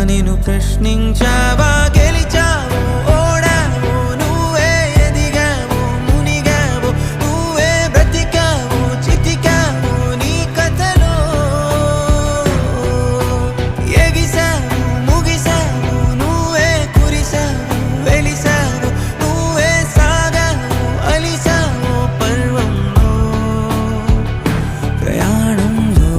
నిన్ను ప్రశ్నించావా గెలిచావో ఓడావో నువ్వే ఎదిగావో మునిగావో నువ్వే బ్రతికావో చితికావో నీ కథలో ఎగిసావు ముగిసావు నువ్వే కురిసావు వెలిసావు నువ్వే సాగావు అలిసావు పర్వంలో ప్రయాణంలో